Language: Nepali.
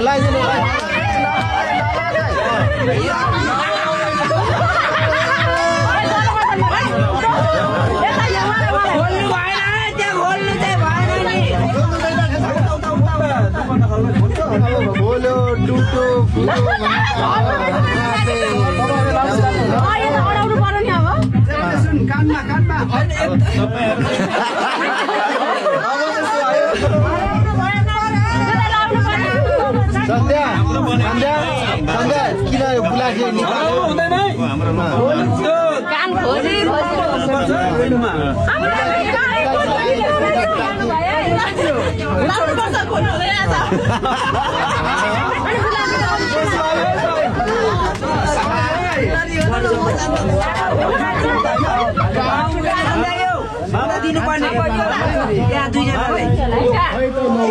लाइदिनु बोलो टुटो सन्ध्या सन्ध्या सन्ध्या किन बुलाखे कान खोजी दिनु पर्ने यहाँ दुईजनालाई